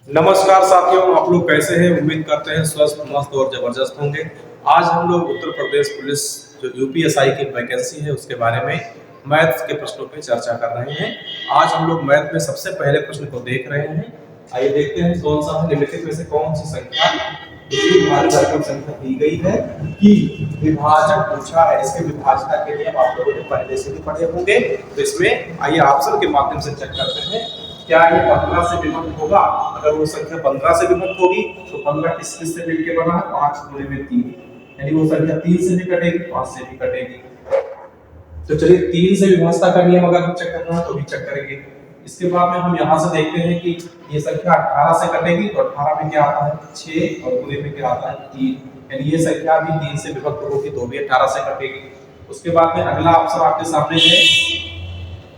नमस्कार साथियों, आप लोग कैसे हैं? उम्मीद करते हैं स्वस्थ, मस्त और जबरदस्त होंगे। आज हम लोग उत्तर प्रदेश पुलिस जो यूपीएसआई की वैकेंसी है उसके बारे में मैथ्स के प्रश्नों पे चर्चा कर रहे हैं। आज हम लोग मैथ में सबसे पहले प्रश्न को देख रहे हैं। आइए देखते हैं कौन सा है। निम्नलिखित में से कौन सी संख्या इसी भाज्य रकम संख्या दी गई है कि विभाजक पूछा है। इसके विभाजन के नियम आप लोगों ने पहले से भी पढ़े होंगे। तो इसमें आइए ऑप्शन के माध्यम से चेक करते हैं। क्या ये 15 से विभक्त होगा? अगर वो संख्या 15 से विभक्त होगी तो 15 किस किस से मिलकर बना है? 5 गुणे में 3, यानी वो संख्या 3 से भी कटेगी, 5 से भी कटेगी। तो चलिए 3 से विभाजता का नियम अगर हम चेक करना है तो भी चेक करेंगे। इसके बाद में हम यहाँ से देखते हैं कि ये संख्या 18 से कटेगी तो 18 में क्या आता है? 6 और गुणे में क्या आता है? 3, यानी ये संख्या भी 3 से विभक्त होगी तो भी 18 से कटेगी। उसके बाद में अगला ऑप्शन आपके सामने है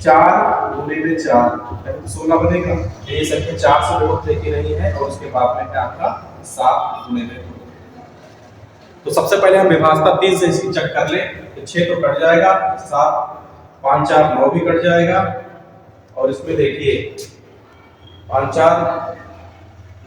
4 गुणे में 4, तो 16 बनेगा। ये संख्या 4 से विभक्त लेके नहीं है। और उसके बाद में है आपका 7 गुणे में 2। तो सबसे पहले हम विभाजता 3 से इसकी चेक कर ले। तो 6 तो कट जाएगा, 7 5 4 9 भी कट जाएगा। और इसमें देखिए 5 4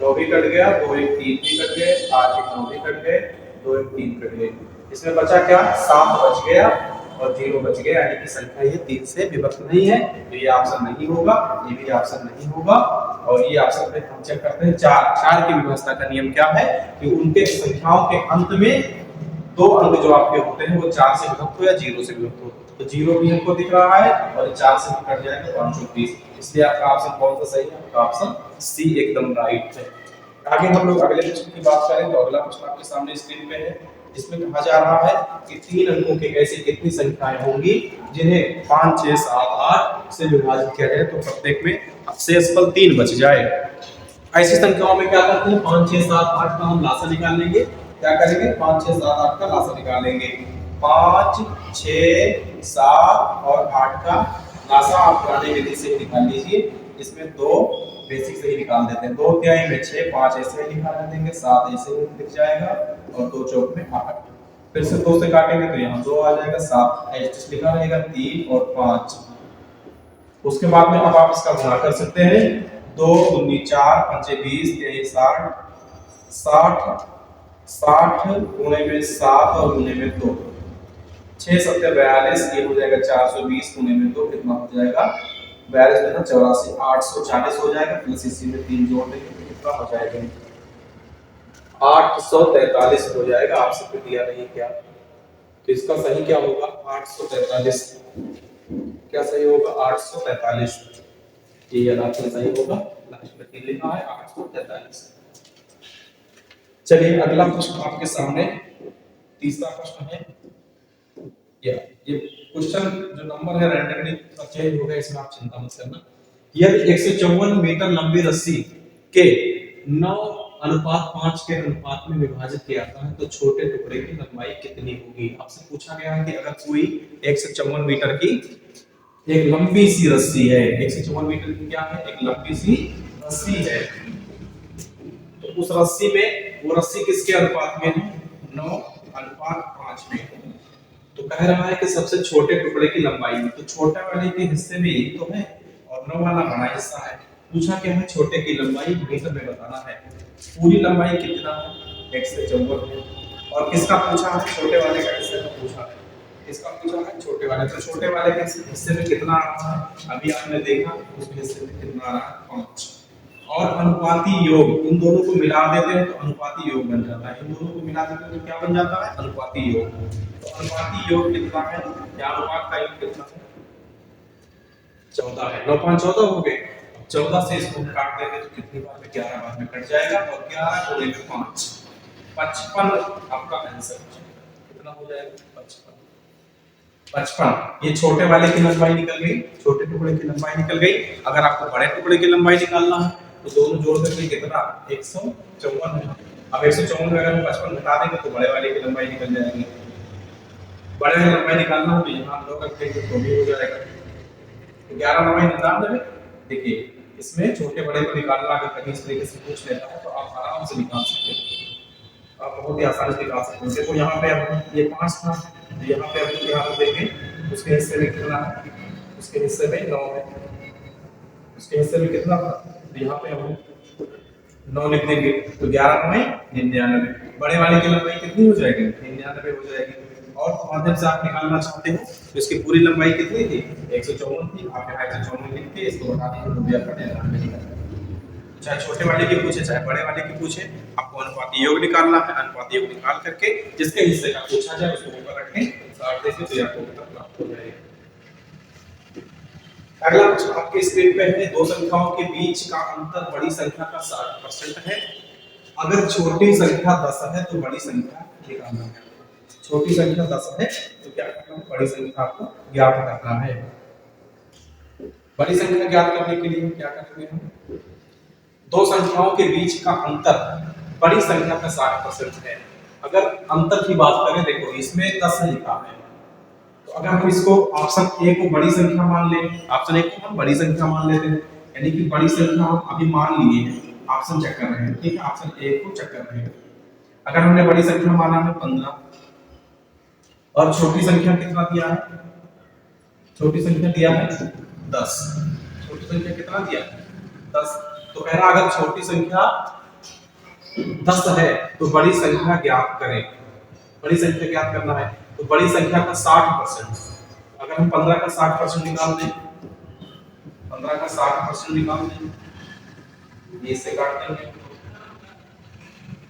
9 भी कट गया, 2 1 3 भी कट गए, 8 1 9 भी कट गए, 2 1 3 कट गए। इसमें बचा क्या? 7 बच गया और 0 बच गया, यानी कि संख्या ये 3 से विभक्त नहीं है। तो ये ऑप्शन नहीं होगा, ये भी ऑप्शन नहीं होगा। और ये ऑप्शन पे हम चेक करते हैं 4 की व्यवस्था का नियम क्या है कि उनके संख्याओं के अंत में दो अंक जो आपके होते हैं वो 4 से विभक्त हो या 0 से विभक्त हो। तो 0 भी हमको दिख रहा है और 4 से भी कट जाएगा, 520। इसलिए आपका ऑप्शन कौन सा सही है? आपका ऑप्शन सी एकदम राइट है। आगे हम लोग अगले प्रश्न की बात करें तो अगला प्रश्न आपके सामने स्क्रीन पे है। इसमें कहा जा रहा है कि 3 अंकों के ऐसी कितनी संख्याएं होंगी जिन्हें 5 6 7 8 से विभाजित किया जाए तो प्रत्येक में शेषफल 3 बच जाए। ऐसी संख्याओं में क्या करते हैं? 5 6 7 8 का हम लासा निकाल लेंगे। क्या करेंगे? 5 6 7 8 का लासा निकालेंगे। 5 6 7 और 8 का लासा आप पुराने विधि से निकाल लीजिए। इसमें 2 बेसिक से ही निकाल देते हैं। 2 तिहाई में 6, 5 ऐसे ही निकाल देंगे, 7 ऐसे ही दिख जाएगा और 2 चौक में 8। फिर से 2 से काटेंगे तो यहाँ 2 आ जाएगा, 7 ऐसे लिखा रहेगा, 3 और 5। उसके बाद में अब आप इसका गुणा कर सकते हैं। 2 दूनी 4, 5 20, 23 60, 60 60 गुणे में 7 और गुणे में 2, 6 7 42, ये हो जाएगा 420 गुणे में 2 कितना हो जाएगा? 42 में 84, 840 हो जाएगा। प्लस इसी में 3 जोड़ देंगे तो कितना हो जाएगा? 843 हो जाएगा। आपसे कुछ दिया नहीं क्या? तो इसका सही क्या होगा? 843। क्या सही होगा? 843। ये याद आपका सही होगा। लास्ट में 3 लिखा है, 843। चलिए अगला प्रश्न आपके सामने, तीसरा प्रश्न है। ये क्वेश्चन जो नंबर है रैंडमली चेंज हो गया, इसमें आप चिंता मत करना। यदि 154 मीटर लंबी रस्सी के 9:5 के अनुपात में विभाजित किया जाता है तो छोटे टुकड़े की लंबाई कितनी होगी? आपसे पूछा गया है कि अगर कोई 154 मीटर की एक लंबी सी रस्सी है, 154 मीटर की क्या है? एक लंबी सी रस्सी है। तो उस रस्सी में वो रस्सी किसके अनुपात में है? 9:5 में। तो कह रहा है कि सबसे छोटे टुकड़े की लंबाई में, तो छोटे वाले के हिस्से में एक तो है और 9 वाला बड़ा हिस्सा है। पूछा क्या है? छोटे की लंबाई मीटर में बताना है। पूरी लंबाई कितना है? 154 है। और किसका पूछा है? छोटे वाले का हिस्से का पूछा है। किसका पूछा है? छोटे वाले। तो छोटे वाले के हिस्से में कितना आ रहा है? अभी आपने देखा उसके हिस्से में कितना आ रहा है? 5। और अनुपाती योग, इन दोनों को मिला देते हैं तो अनुपाती योग बन जाता है। इन दोनों को मिला देते हैं तो क्या बन जाता है? अनुपाती योग। तो अनुपाती योग कितना है? क्या अनुपात का योग कितना है? 14 है। 9 5 14 हो गए। 14 से इसको काट देंगे तो कितनी बार में? 11 बार में कट जाएगा। और 11 गुणे में 5, 55 आपका आंसर कितना हो जाएगा? 55। 55। ये छोटे वाले की लंबाई निकल गई, छोटे टुकड़े की लंबाई निकल गई। अगर आपको बड़े टुकड़े की लंबाई निकालना है तो दोनों जोड़ करके कितना? 154 है। अब 154 में अगर हम 55 घटा देंगे तो बड़े वाले की लंबाई निकल जाएगी। बड़े वाली लंबाई निकालना हो तो यहाँ हम लोग रखेंगे तो भी हो जाएगा। तो 11 लंबाई निकाल देंगे। देखिए इसमें छोटे बड़े को निकालना अगर कहीं इस तरीके से पूछ लेता है तो आप आराम से निकाल सकते हैं। आप बहुत ही आसानी से निकाल सकते हैं। देखो यहाँ पे अब ये 5 था, तो यहाँ पे अब यहाँ पे देखें उसके हिस्से में कितना है? उसके हिस्से में 9 है। उसके हिस्से में कितना था? तो यहाँ पे हम 9 लिख देंगे तो 11 में 99। बड़े वाले की लंबाई कितनी हो जाएगी? 99 हो जाएगी। और माध्यम से आप निकालना चाहते हो तो इसकी पूरी लंबाई कितनी थी? 154 थी। आप यहाँ 154 लिख के इसको बता देंगे तो भी आपका 99 निकलेगा। चाहे छोटे वाले की पूछे चाहे बड़े वाले की पूछे, आपको अनुपाती योग निकालना है। अनुपाती योग निकाल करके जिसके हिस्से का पूछा जाए उसको ऊपर रखें, काट देंगे तो आपको उत्तर प्राप्त हो जाएगा। अगला प्रश्न आपके स्क्रीन पे है, दो संख्याओं के बीच का अंतर बड़ी संख्या का 60% है। अगर छोटी संख्या 10 है तो बड़ी संख्या निकालना है। छोटी संख्या 10 है तो क्या करना है? बड़ी संख्या आपको ज्ञात करना है। बड़ी संख्या ज्ञात करने के लिए क्या करेंगे हम? दो संख्याओं के बीच का अंतर बड़ी संख्या का 60% है। अगर अंतर की बात करें, देखो इसमें 10 लिखा है तो अगर हम इसको ऑप्शन ए को बड़ी संख्या मान लें, ऑप्शन ए को हम बड़ी संख्या मान लेते हैं, यानी कि बड़ी संख्या हम अभी मान लिए हैं, ऑप्शन चेक कर रहे हैं, ठीक है, ऑप्शन ए को चेक कर रहे हैं। अगर हमने बड़ी संख्या माना है 15 और छोटी संख्या कितना दिया है? छोटी संख्या दिया है 10। छोटी संख्या कितना दिया है? 10। तो कह रहा अगर छोटी संख्या 10 है तो बड़ी संख्या ज्ञात करें। बड़ी संख्या ज्ञात करना है तो बड़ी संख्या का 60%। अगर हम 15 का 60% निकाल दें, 15 का 60% निकाल दें, ये से काट देंगे।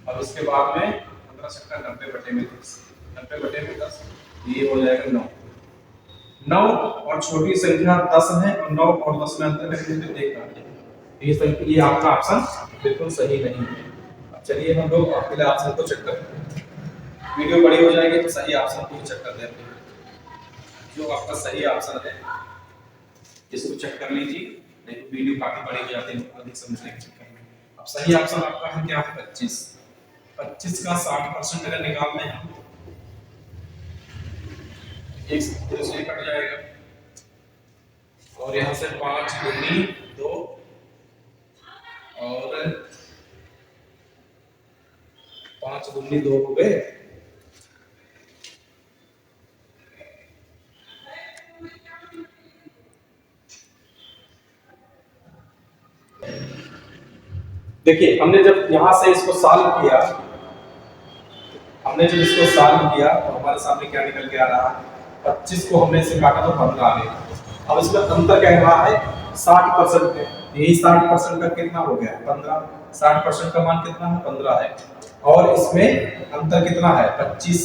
अब इसके बाद में 15 से 90/10, 90/10 ये हो जाएगा 9। 9 और छोटी संख्या 10 है और 9 और 10 में अंतर करेंगे तो 1 काट देंगे। ये संख्या, ये आपका ऑप्शन बिल्कुल सही नहीं है। अब चलिए हम लोग पहले ऑप्शन को चेक करते हैं। वीडियो बड़ी हो जाएगी तो सही ऑप्शन को चेक कर देते हैं। जो आपका सही ऑप्शन है इसको चेक कर लीजिए, नहीं तो वीडियो काफी बड़ी हो जाती है अधिक समझने के चक्कर में। अब सही ऑप्शन आपका है क्या है? 25। 25 का 60% अगर निकालना है हम, एक से कट जाएगा और यहाँ से 5 दूनी 2 और 5 दूनी 2 हो गए। देखिए हमने जब यहाँ से इसको सॉल्व किया, हमने जब इसको सॉल्व किया तो हमारे सामने क्या निकल के आ रहा है? 25 को हमने से काटा तो 15 आ गया। अब इसमें अंतर कह रहा है 60% है, यही 60% का कितना हो गया? 15। 60% का मान कितना है? 15 है। और इसमें अंतर कितना है? 25।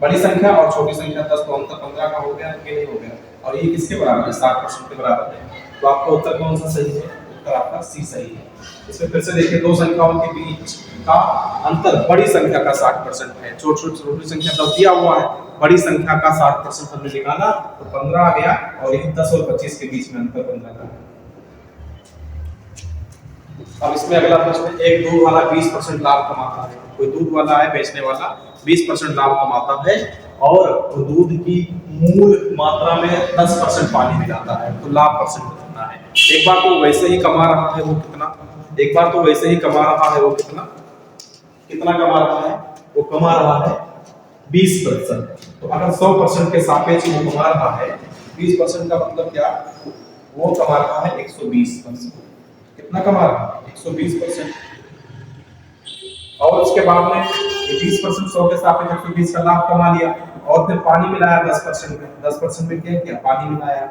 बड़ी संख्या और छोटी संख्या 10, तो अंतर 15 का हो गया कि नहीं हो गया? और ये किसके बराबर है? 60% के बराबर है। तो आपका उत्तर कौन सा सही है? उत्तर आपका सी सही है। इसमें फिर से देखिए, दो संख्याओं के बीच का अंतर बड़ी संख्या का 60% है। छोटी संख्या 10 दिया हुआ है, बड़ी संख्या का 60% हमने निकाला तो 15 आ गया और यही 10 और 25 के बीच में अंतर 15 का है। अब इसमें अगला प्रश्न, एक दूध वाला 20% लाभ कमाता है। कोई दूध वाला है, बेचने वाला 20% लाभ कमाता है और दूध की मूल मात्रा में 10% पानी मिलाता है, तो लाभ परसेंट कितना है? एक बार तो वैसे ही कमा रहा है वो कितना? एक बार तो वैसे ही कमा रहा है वो कितना? कितना कमा रहा है? वो कमा रहा है 20%। तो अगर 100% के सापेक्ष वो कमा रहा है, 20% का मतलब क्या? वो कमा रहा है 120%। कितना कमा रहा है? 120%। और उसके बाद में 20% 100 के सापेक्ष 120 का लाभ कमा लिया और फिर पानी मिलाया 10% में। 10% में क्या किया? पानी मिलाया।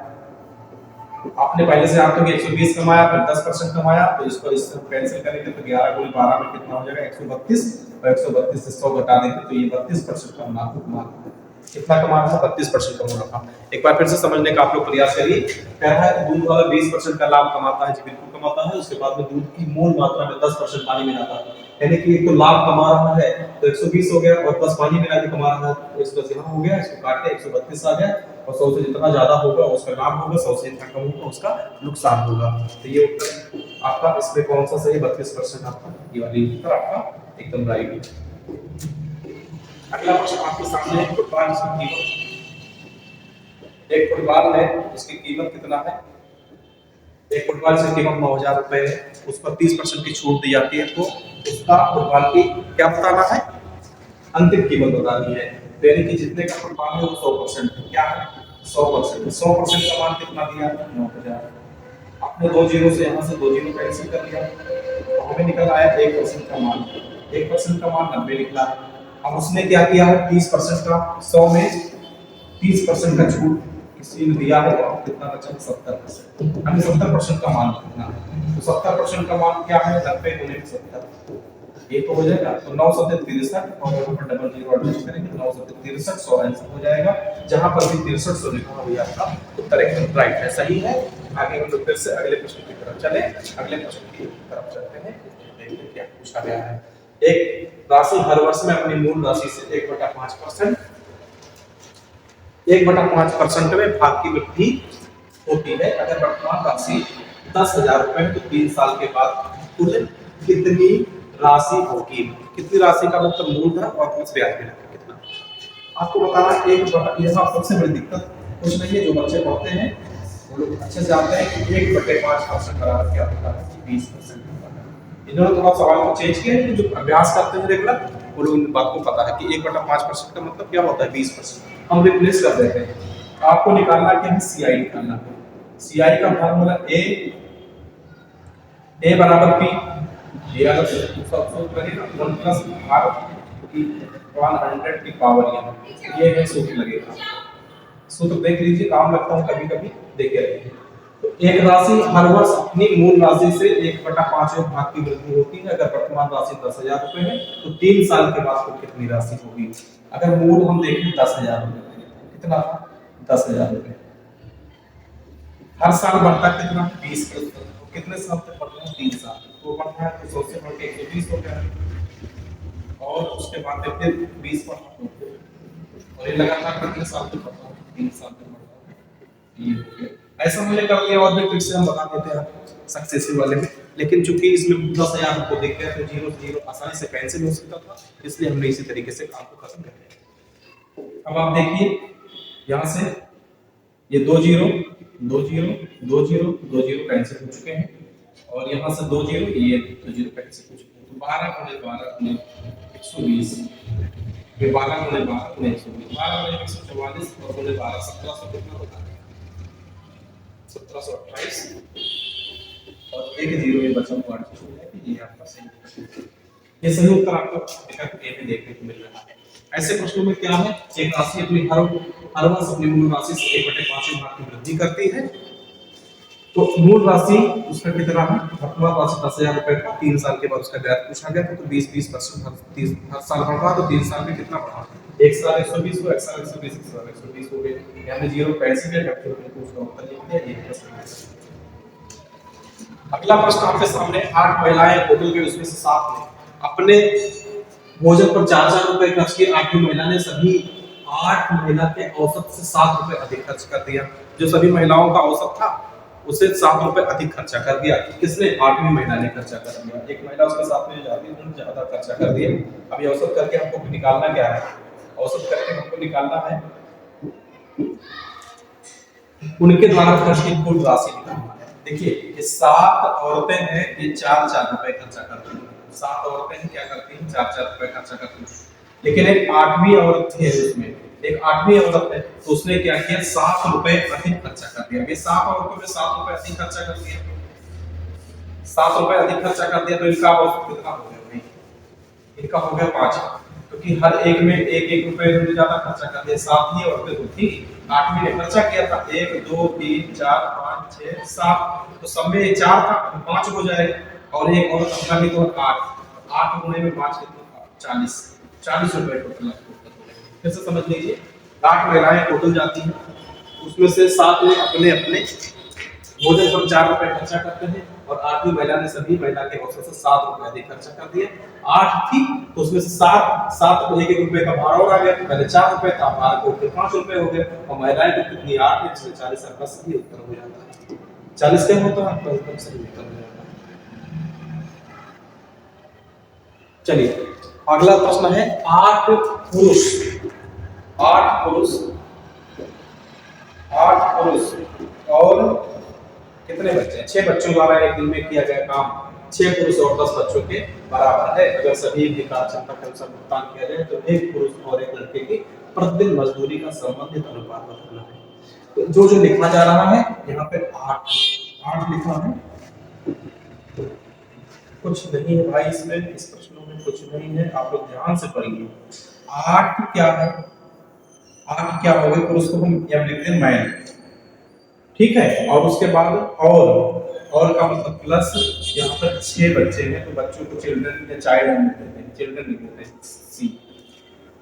आपने पहले से आपको 120 कमाया फिर 10% कमाया, तो इसको इससे कैंसिल करेंगे तो 11 × 12 में कितना हो जाएगा? 132। और 132 से 100 घटा देंगे तो ये 32% का मुनाफा कमा रहा है। कितना कमा रहा है? 32% का मुनाफा। एक बार फिर से समझने का आप लोग प्रयास करिए। कह रहा है दूध वाला 20% का लाभ कमाता है, जी बिल्कुल कमाता है। उसके बाद में दूध की मूल मात्रा में 10% पानी मिलाता है, यानी कि एक तो लाभ कमा रहा है तो 120 हो गया और 10 पानी मिला के कमा रहा है तो 110 यहाँ हो गया, इसको काट के 132 आ गया। और 100 से जितना ज्यादा होगा उसका लाभ होगा, 100 से जितना कम होगा उसका नुकसान होगा। तो ये उत्तर आपका इसमें कौन सा सही? 32% आपका, ये वाली उत्तर आपका एकदम राइट है। अगला प्रश्न आपके सामने है, फुटबॉल की कीमत। एक फुटबॉल है, इसकी कीमत कितना है? एक फुटबॉल की कीमत 9000 रुपए है, उस पर 30% की छूट दी जाती है, तो उसका फुटबॉल की क्या बताना है? अंतिम कीमत बतानी है। यानी कि जितने का फुटबॉल है वो 100% है। क्या है? 100%। 100% का मान कितना दिया? 9000। आपने 2 जीरो से यहाँ से 2 जीरो कैंसिल कर लिया, हमें निकल आया 1% का मान, 1% का मान 90 निकला है। अब उसने क्या किया है 30% का, 100 में 30% का छूट किसी ने दिया है और कितना बचा 70%, हमें 70% का मान निकालना है। तो 70% का मान क्या है 90 गुने 70, ये तो हो जाएगा। तो 9 7 63 और यहाँ पर डबल जीरो एडजस्ट करेंगे तो 9 7 63 100 आंसर हो जाएगा। जहां पर भी 63 लिखा हो ये आपका उत्तर एकदम राइट है, सही है। आगे हम लोग फिर से अगले प्रश्न की तरफ चले, अगले प्रश्न की तरफ चलते हैं, देखिए क्या पूछा गया है। एक राशि हर वर्ष में अपनी मूल राशि से 1/5% 1/5% में भाग की वृद्धि होती है। अगर वर्तमान राशि 10,000 रुपए है तो 3 साल के बाद कुल कितनी राशि होगी। कितनी राशि का मतलब मूलधन और कुछ ब्याज मिला कितना आपको बताना। ये सबसे बड़ी दिक्कत कुछ नहीं है, जो बच्चे पढ़ते हैं वो लोग अच्छे से जानते हैं कि 1/5% बराबर क्या होता है, 20% होता है। इन्होंने थोड़ा सवाल को चेंज किया है, जो अभ्यास करते हैं रेगुलर वो लोग इन बात को पता है कि 1/5% का मतलब क्या होता है 20%। हम रिप्लेस कर देते हैं। आपको निकालना क्या है, सीआई निकालना है। सीआई का फार्मूला ए बराबर पी, ये अलग सूत्र लगेगा 1 प्लस आर की 100 की पावर ये है सूत्र लगेगा। सूत्र देख लीजिए, काम लगता है कभी कभी, देखे रहिए। तो एक राशि हर वर्ष अपनी मूल राशि से 1/5 भाग की वृद्धि होती है। अगर वर्तमान राशि 10,000 रुपए है तो 3 साल के बाद कुल कितनी राशि होगी। अगर मूल हम देखें 10,000 रुपए, कितना था 10,000 रुपए, हर साल बढ़ता कितना 20%, कितने साल तक बढ़ता है 3 साल, तो बढ़ता है तो 100 से बढ़ के 120 हो गया और उसके बाद फिर 20 बढ़ता है और ये लगातार कितने साल तक बढ़ता है 3 साल तक बढ़ता है। ये हो गया। ऐसा हमने कर दिया और भी फिर से हम बता देते हैं सक्सेसिव वाले में, लेकिन चूंकि इसमें 10,000 को देख गया तो 0 0 आसानी से कैंसिल हो सकता था, इसलिए हमने इसी तरीके से काम को खत्म कर दिया। अब आप देखिए यहाँ से ये 2 0 2 0 2 0 2 0 कैंसिल हो चुके हैं और यहाँ से 2 0 ये 2 0 कैंसिल हो चुके हैं। तो 12 गुणे 12 गुणे 120, ये 12 गुणे 12 गुणे 120, 12 गुणे 144 और गुणे 12 1700 कितना होता है 1728 और एक 0 ये बचा हुआ है कि ये आपका सही उत्तर, ये सही उत्तर आपको विकल्प ए में देखने को मिल रहा है। ऐसे प्रश्नों में क्या है, एक राशि अपनी हर वर्ष अपनी मूल राशि से 1/5 भाग की वृद्धि करती है। तो मूल राशि उसका कितना है, वर्तमान राशि 10,000 रुपए का, 3 साल के बाद उसका ब्याज पूछा गया तो 20% हर साल बढ़ा, तो 3 साल में कितना बढ़ा, एक साल 120 को, एक साल 120, एक साल 120 हो गए, यानी 0 पैसे के कैपिटल में उसका उत्तर लिख दिया, ये प्रश्न। अगला प्रश्न आपके सामने, 8 महिलाएं होटल के उसमें से 7 ने अपने भोजन पर 4,000 रुपए खर्च किए। 8वीं महिला ने सभी 8 महिला के औसत से 7 रुपए अधिक खर्च कर दिया। जो सभी महिलाओं का औसत था उसे 7 रुपए अधिक खर्चा कर दिया। किसने, 8वीं महिला ने खर्चा कर दिया। एक महिला उसके साथ में जाती है, ज्यादा खर्चा कर दिया। अब ये औसत करके हमको निकालना क्या है, औसत करके हमको निकालना है उनके द्वारा खर्च की कुल राशि निकालना है। देखिए ये 7 औरतें हैं, ये 4-4 रुपए खर्चा करती हैं। 7 औरतें क्या करती हैं, 4-4 रुपए खर्चा करती हैं। लेकिन एक 8वीं औरत है, उसमें एक 8वीं औरत है तो उसने क्या किया 7 रुपए अधिक खर्चा कर दिया। ये 7 औरतों में 7 रुपए अधिक खर्चा कर दिया, 7 रुपए अधिक खर्चा कर दिया, तो इनका औसत कितना हो गया भाई, इनका हो गया 5, क्योंकि हर एक में 1-1 रुपए ज्यादा खर्चा कर दिया। 7 ही औरतें तो थी, 8वीं ने खर्चा किया था 1 2 3 4 5 6 7, तो सब में 4 था, 5 हो जाएगा और एक औरत अपना भी तो 8 गुणे में 5 कितना 40 रुपए टोटल आपको फिर से समझ लीजिए। 8 महिलाएं टोटल जाती हैं, उसमें से 7 ने अपने अपने भोजन पर 4 रुपए खर्चा करते हैं और 8वीं महिला ने सभी महिला के औसत से 7 रुपए अधिक खर्चा कर दिए। 8 थी तो उसमें से 7 को 1-1 रुपए का भाड़ा और आ गया, पहले 4 रुपए था, 12 को फिर 5 रुपए हो गए और महिलाएं तो कितनी 8 है, इसलिए 40 आपका सही उत्तर हो जाता है। 40 क्या होता है आपका उत्तर सही उत्तर हो जाता है। चलिए अगला प्रश्न है, 8 पुरुष 8 पुरुष और कितने बच्चे, 6 बच्चों द्वारा एक दिन में किया गया काम 6 पुरुष और 10 बच्चों के बराबर है। अगर सभी की कार्य क्षमता के अनुसार भुगतान किया जाए तो एक पुरुष और एक लड़के की प्रतिदिन मजदूरी का संबंधित अनुपात बताना है। तो जो लिखा जा रहा है यहाँ पे 8 लिखा है, कुछ नहीं है भाई, इसमें इस प्रश्नों में कुछ नहीं है, आप लोग ध्यान से पढ़िए। 8 क्या है, 8 क्या हो गए, और उसको हम यहाँ लिखते हैं मैन, ठीक है। और उसके बाद और का मतलब प्लस, यहाँ पर 6 बच्चे हैं तो बच्चों को चिल्ड्रन या चाइल्ड हम लिखते हैं, चिल्ड्रन लिखते हैं सी।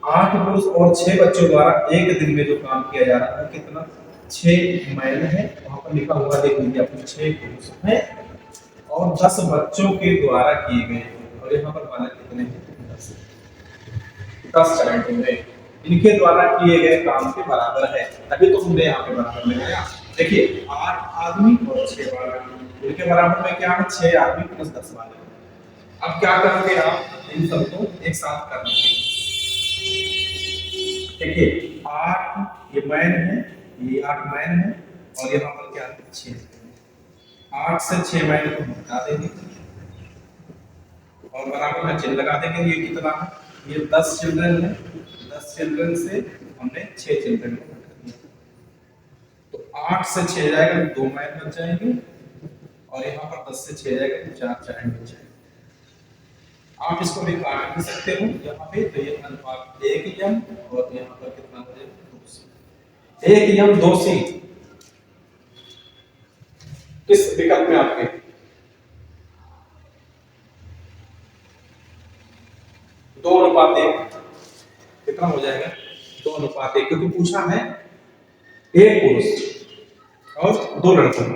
8 पुरुष और 6 बच्चों द्वारा एक दिन में जो काम किया जा रहा है कितना, 6 मैन है, वहां पर लिखा हुआ देख लीजिए आपको, 6 पुरुष हैं और 10 बच्चों के द्वारा किए गए, और यहाँ पर माना कितने हैं, 10 चाइल्ड होंगे, इनके द्वारा किए गए काम के बराबर है, तभी तो हमने यहाँ पे बराबर में लिया। देखिए 8 आदमी और 6 बालक, इनके बराबर में क्या है, 6 आदमी प्लस 10 बालक। अब क्या करोगे आप, इन सबको एक साथ कर लेंगे। देखिए 8 ये मैन है, ये 8 मैन है, और यहाँ पर क्या है 6, 8 से 6 मैन को हटा देंगे और बराबर में चिन्ह लगा देंगे। ये कितना है, ये 10 चिल्ड्रन है, 10 चिल्ड्रन से हमने 6 चिल्ड्रन को हटा दिया, तो 8 से 6 जाएगा तो 2 मैन बच जाएंगे, और यहाँ पर 10 से 6 जाएगा तो 4 चाइल्ड बच जाएंगे। आप इसको भी काट भी सकते हो यहाँ पे, तो ये अनुपात 1 यम, और यहाँ पर कितना हो जाएगा 2 सी, 1 यम 2 सी किस विकल्प में आपके, दो अनुपात 1 कितना हो जाएगा, 2 अनुपात 1, क्योंकि पूछा है 1 पुरुष और 2 लड़कों,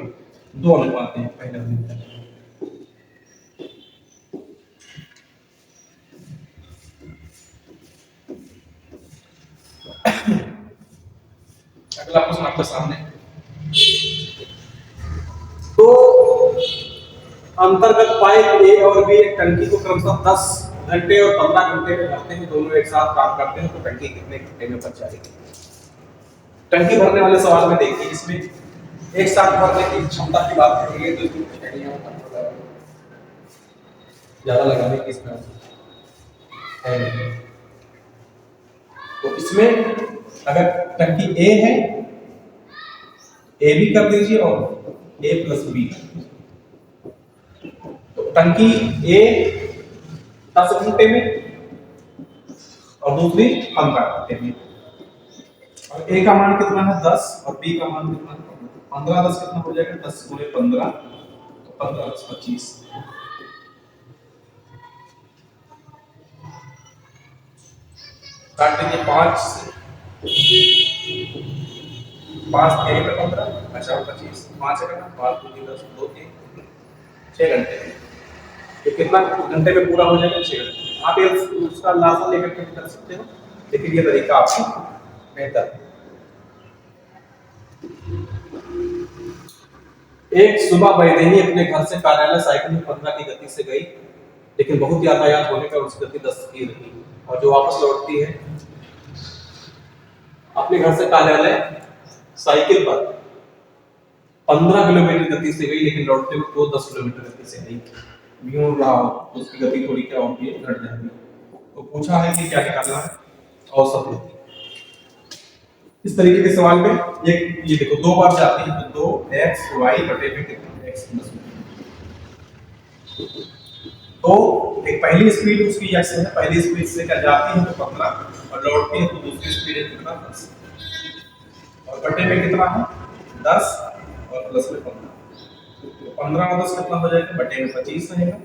2 अनुपात 1 पहले मिलता है। अगला प्रश्न आपके सामने, तो अंतर्गत पाइप ए और बी एक टंकी को क्रमशः 10 घंटे और 15 घंटे में भरते हैं, दोनों एक साथ काम करते हैं, तो टंकी कितने घंटे में भर जाएगी। टंकी भरने वाले सवाल में देखिए, इसमें एक साथ भरने की क्षमता की बात करेंगे तो इसमें ज्यादा लगाने की इसमें है, तो इसमें अगर टंकी ए है, ए भी कर दीजिए और ए प्लस बी, तो टंकी ए 10 घंटे में और दूसरी 15 घंटे में, और ए का मान कितना है 10 और बी का मान कितना है 15, 10 कितना हो जाएगा, 10 गुणे 15, तो 15 10 25, काट दीजिए 5 से, 5 3 पे 15, अच्छा 25, 5 है ना, 5 2 10 2 3 6 घंटे, ये कितना घंटे में पूरा हो जाएगा, 6 घंटे। आप ये उसका अंदाजा लेकर के कर सकते हो, लेकिन ये तरीका आपको बेहतर है। एक सुबह बैदेही अपने घर से कार्यालय साइकिल में 15 की गति से गई, लेकिन बहुत यातायात होने पर उसकी गति 10 की रही, और जो वापस लौटती है अपने घर से कार्यालय साइकिल पर 15 किलोमीटर गति से गई, लेकिन लौटते हुए वो 10 किलोमीटर गति से गई, यूं रहा तो उसकी गति थोड़ी क्या होगी, घट जाएगी। तो पूछा है कि क्या निकालना है, औसत गति। इस तरीके के सवाल में ये देखो 2 बार जाती है, तो 2xy बटे में कितना x प्लस, तो एक पहली स्पीड उसकी x है, पहली स्पीड से क्या जाती है तो 15 और लौटती है तो दूसरी स्पीड है कितना 10, और बटे में कितना है 10 और प्लस में 15, तो 15 और 10 कितना हो जाएगा, बटे में 25 रहेगा,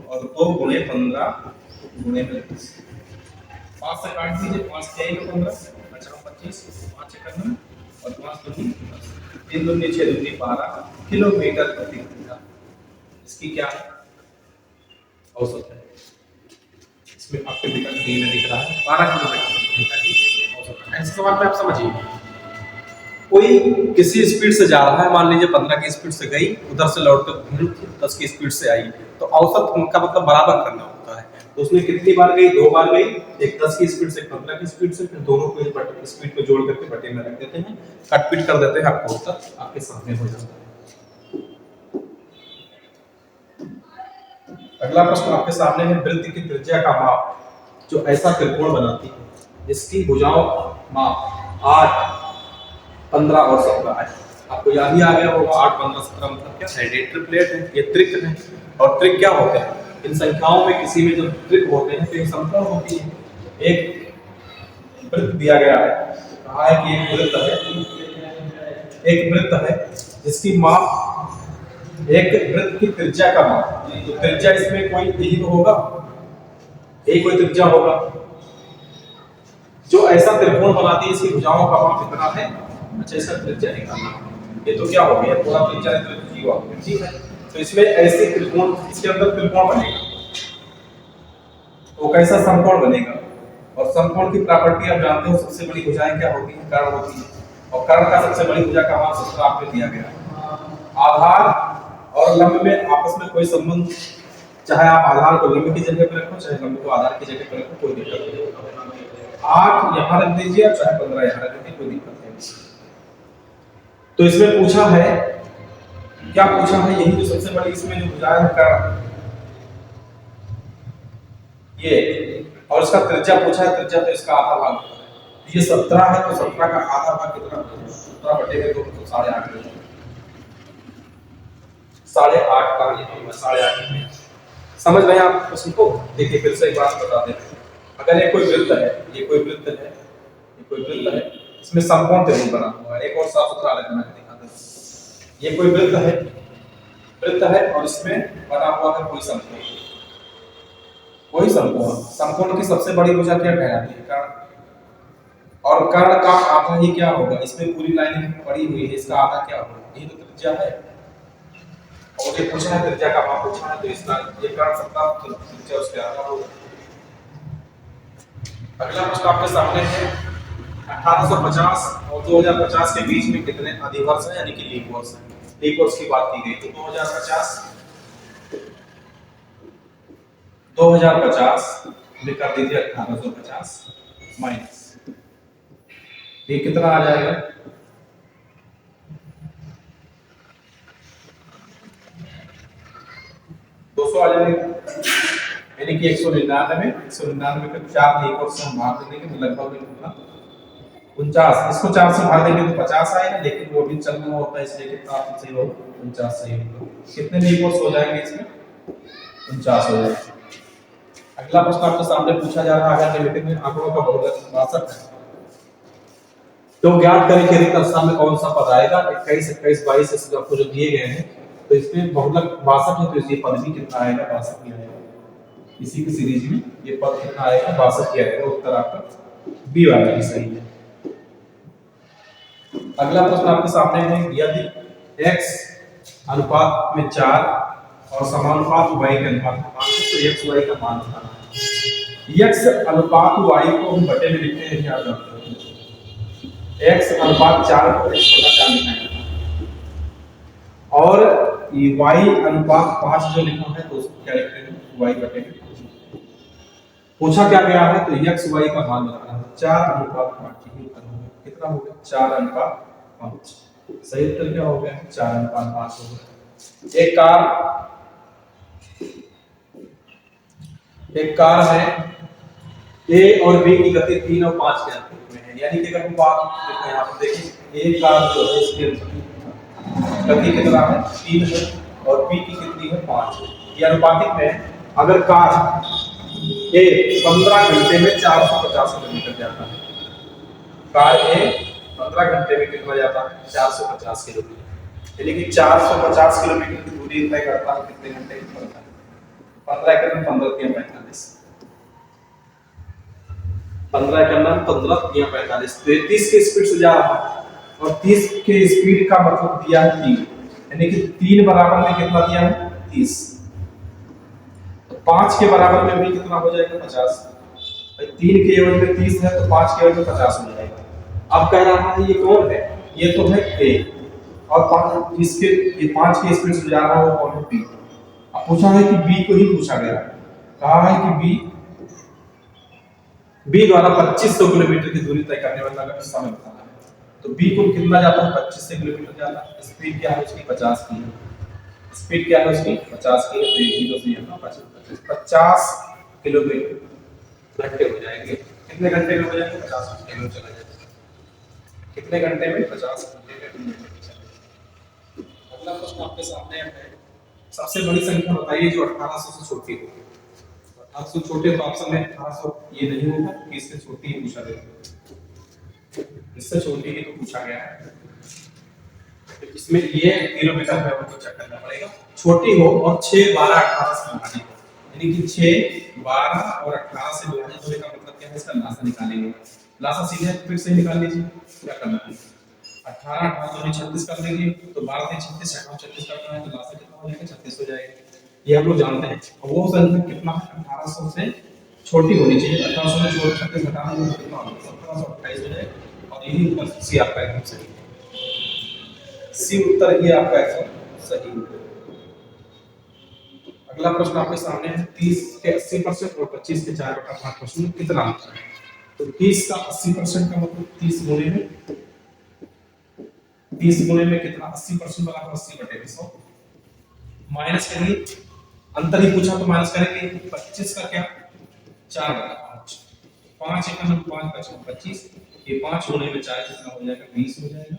और 2 गुणे 15 गुणे में 10, 5 से काट दीजिए, 5 के 15, अच्छा 25, 5 से करना और 5 दूनी 10, 3 दूनी 6 दूनी 12 किलोमीटर प्रति घंटा, इसकी क्या है औसत है। इसमें आपके विकल्प डी में दिख रहा है 12 किलोमीटर प्रति घंटा की औसत है। ऐसे सवाल में आप समझिए, कोई किसी स्पीड से जा रहा है, मान लीजिए 15 की स्पीड से गई, उधर से लौटकर 10 की स्पीड से आई, तो औसत उनका मतलब बराबर करना होता है, तो उसने कितनी बार गई, 2 बार गई, एक 10 की स्पीड से 15 की स्पीड से, फिर दोनों को इस स्पीड को जोड़ करके बटे में रख देते हैं, कट पीट कर देते हैं, आपको उत्तर आपके सामने हो जाता है। अगला प्रश्न आपके सामने है, वृत्त की त्रिज्या का माप जो ऐसा त्रिकोण बनाती है जिसकी भुजाओं माप 8 15 और 17 है, आपको याद ही आ गया होगा 8 15 17 मतलब क्या है, ट्रिप्लेट है, ये त्रिक है, और त्रिक क्या होते हैं, इन संख्याओं में किसी में जब वृत्त होते हैं तो एक समकोण होती है। एक वृत्त दिया गया है, कहा है कि एक वृत्त है जिसकी माप एक वृत्त की त्रिज्या का माप, तो त्रिज्या इसमें कोई यही तो होगा, यही कोई त्रिज्या होगा जो ऐसा त्रिकोण बनाती है, इसकी भुजाओं का माप कितना है। अच्छा, इसका त्रिज्या निकालना, ये तो क्या हो गया पूरा त्रिज्या हुआ, ठीक है। तो इसमें ऐसे त्रिकोण, इसके अंदर त्रिकोण बनेगा, तो कैसा समकोण बनेगा। और समकोण की प्रॉपर्टी आप जानते हो, सबसे बड़ी भुजाएं क्या होती हैं, कर्ण होती है, और कर्ण का सबसे बड़ी भुजा का मान सूत्र आपको दिया गया है। आधार और लंब में आपस में कोई संबंध, चाहे आप आधार को लंब की जगह पर रखो, चाहे लंब को आधार की जगह पर रखो, कोई दिक्कत नहीं। 8 यहाँ रख दीजिए, चाहे 15 यहाँ रख दीजिए, कोई दिक्कत नहीं। तो इसमें पूछा है, क्या पूछा है, यही जो सबसे बड़ी इसमें जो भुजाएं है कर्ण, ये, और इसका त्रिज्या पूछा है, त्रिज्या तो इसका आधा भाग होता है, ये 17 है, तो 17 का आधा भाग कितना होता है, 17 बटे में 2 तो 8.5 हो जाएगा, 8.5 का ये 8.5 समझ रहे हैं आप प्रश्न को। देखिए फिर से एक बात बता देते हैं, अगर ये कोई वृत्त है, ये कोई वृत्त है, ये कोई वृत्त है, इसमें समकोण त्रिभुज बना हुआ है, एक और साफ सुथरा अलग बना के दिखा देता हूं। ये कोई वृत्त है और इसमें बना हुआ है कोई समकोण, कोई समकोण, समकोण की सबसे बड़ी भुजा क्या कहलाती है, कर्ण, और कर्ण का आधा ही क्या होगा, इसमें पूरी लाइन पड़ी हुई है, इसका आधा क्या होगा, यही तो त्रिज्या है। और ये पूछना है त्रिज्या का माप पूछना है, तो इसका ये कर्ण सकता तो त्रिज्या उसके आधा होगा। अगला प्रश्न आपके सामने है, 1850 और 2050 के बीच में कितने अधिवर्ष हैं, यानी कि लीप वर्ष हैं। लीप वर्ष की बात की गई तो 2050 में कर दीजिए 1850 माइनस, ये कितना आ जाएगा, 200 आ जाएगा, यानी कि 199 का 4 लीप वर्ष हम भाग देंगे तो लगभग कितना 49, इसको 4 से भाग देंगे तो 50 आएगा, लेकिन वो भी चलना होता है, इसलिए कितना सही होगा, 49 सही होगा। कितने लीप वर्ष हो जाएंगे इसमें, 49 हो जाएगा। अगला प्रश्न आपके सामने पूछा जा रहा है, अगर निम्नलिखित में आंकड़ों का बहुलक 62 है तो ज्ञात करें कि रिक्त स्थान में कौन सा पद आएगा। 21, 21, 22 आपको जो दिए गए हैं, तो इसमें बहुलक 62 है, तो ये पद भी कितना आएगा, 62 ही आएगा। इसी की सीरीज में ये पद कितना आएगा, 62 ही आएगा। उत्तर आपका बी वाला ही सही है। अगला प्रश्न आपके सामने है, यदि x अनुपात में 4 और समानुपात y के अनुपात में 5 है तो x y का मान बताना है। x अनुपात y को हम बटे में लिखते हैं, याद रखते हैं, x अनुपात 4 को x बटा 4 लिखा है, और y अनुपात 5 जो लिखा है तो उसको क्या लिखते हैं, y बटे में। पूछा क्या गया है, तो x y का मान बताना है। 4 अनुपात 5 कितना हो गया, 4 अनुपात 5, सही उत्तर क्या हो गया, 4 अनुपात 5 हो गया। एक कार है, ए और बी की गति 3 और 5 के अनुपात में है, यानी कि अगर हम बात यहाँ पर देखें, ए कार जो है इसकी गति कितना है, 3 है, और बी की कितनी है, 5 है, ये अनुपातिक में। अगर कार ए 15 घंटे में 450 किलोमीटर जाता है, कार ए 15 घंटे में कितना जाता है, 450 किलोमीटर, यानी कि 450 किलोमीटर की दूरी तय करता है कितने घंटे में करता है, 15 एकड़ में 15 या 45, 15 एकड़ में 15 या 45, 30 की स्पीड से जा रहा है, और 30 के स्पीड का मतलब दिया है 3, यानी कि 3 बराबर में कितना दिया है, 30, तो 5 के बराबर में भी कितना हो जाएगा, 50, 3 के एवज में 30 है तो 5 के एवज में 50 हो जाएगा। अब कह रहा है ये कौन है, ये तो है ए, और 5 इसके ये 5 के स्पीड से जा रहा है वो कौन है, बी। अब पूछा है कि बी को ही पूछा गया है, कहा है कि बी द्वारा 2500 किलोमीटर की दूरी तय करने वाला का समय बताना है। तो बी को कितना जाता है, 2500 किलोमीटर जाता है, स्पीड क्या है उसकी, 50 की है, स्पीड क्या है उसकी, 50 की है, तो एक ही तो सही है ना, 50 किलोमीटर घंटे हो जाएंगे। कितने घंटे में हो जाएंगे, 50 घंटे में चला जाएगा, कितने घंटे में, 50 घंटे में। अगला प्रश्न आपके सामने है, सबसे बड़ी संख्या बताइए जो 1800 से छोटी हो। 1800 छोटे तो ऑप्शन में 1800 ये नहीं होगा कि इससे छोटी ही पूछा गया, इससे छोटी ही तो पूछा गया है। तो इसमें ये 0 विकल्प है, आपको चेक करना पड़ेगा। छोटी हो और 6, 12, 18 से विभाजित हो, यानी कि 6, 12 और 18 से विभाजित होने का मतलब क्या है, इसका लासा निकालेंगे। लासा सीधे फिर से निकाल लीजिए, क्या करना है, 18 18 36 कर देंगे, तो 12 से 36 36 करना है, तो लासा कितना हो जाएगा, 36 हो जाएगा। ये हम लोग जानते हैं। और वो संख्या कितना है, 1800 से छोटी होनी चाहिए। 1800 में छोड़ 36 घटा देंगे तो कितना होगा, 1728 हो जाएगा। और यही उत्तर सी आपका एकदम सही है। सी उत्तर ये आपका एकदम सही है। अगला प्रश्न आपके सामने है, 30 के 80% और 25 के 4/5 प्रश्न में कितना अंतर है। तो 30 का 80% का मतलब 30 गुणे में, 30 गुणे में कितना, 80% बराबर 80/100। माइनस करिए, अंतर ही पूछा तो माइनस करेंगे। 25 का क्या, 4/5, 5 एकम 5 का 25, ये 5 गुणे में 4 कितना हो जाएगा, 20 हो जाएगा।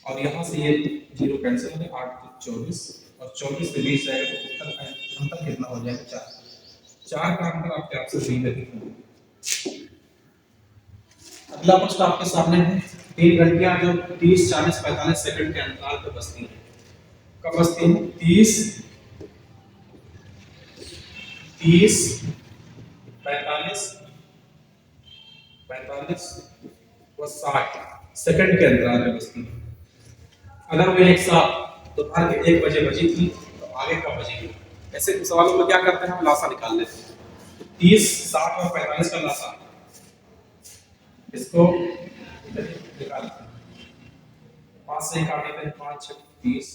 और यहाँ से ये 0 कैंसिल हो जाएगा, 8 तो 24 और 24 से 20 जाएगा तो उत्तर का अंतर कितना हो जाएगा, 4। 4 का अंतर आपके ऑप्शन बी में दिखेगा। अगला प्रश्न आपके सामने है, 3 घंटियां जो 30 40 45 सेकंड के अंतराल पर बजती हैं, कब बजती हैं, 30 45 45 व 60 सेकंड के अंतराल पर बजती हैं। अगर वो एक साथ दोपहर के 1 बजे बजी थी तो आगे कब बजेगी। ऐसे सवालों में क्या करते हैं, हम लासा निकाल लेते हैं। 30 60 और 45 का लासा, इसको निकाल, 5 से काट देते हैं, 5 6 30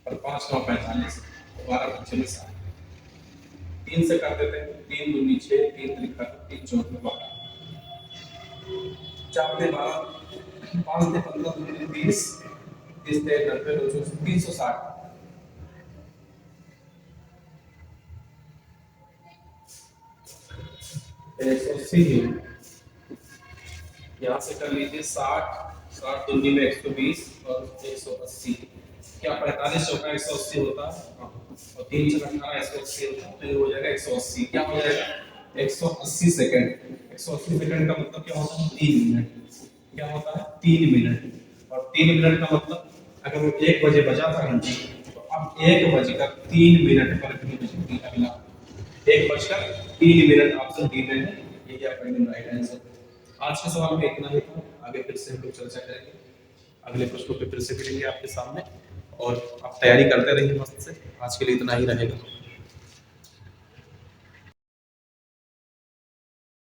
और 5 9 45, 12 25 60, 3 से काट देते हैं, 3 दूनी 6, 3 त्रिका 3 चौके 12, 4 से 12, 5 से 15 दूनी 30, 30 से 90 360। यहाँ से कर लीजिए 60, 60 दूनी में 120 और 180, क्या 45 चौका 180 होता है, और 3 चौका 18 180 होता है, तो ये हो जाएगा 180। क्या हो जाएगा, 180 सेकंड। 180 सेकंड का मतलब क्या होता है, 3 मिनट। क्या होता है, 3 मिनट। और 3 मिनट का मतलब अगर वो 1 बजे बजा था घंटी, तो अब 1:03 पर भी बजेगी। अगला 1:03 ऑप्शन डी में है, यही आपका एकदम राइट आंसर। आज के सवाल में इतना ही था, आगे फिर से हम लोग चर्चा करेंगे, अगले प्रश्नों पे फिर से मिलेंगे आपके सामने, और आप तैयारी करते रहिए मस्त से। आज के लिए इतना ही रहेगा।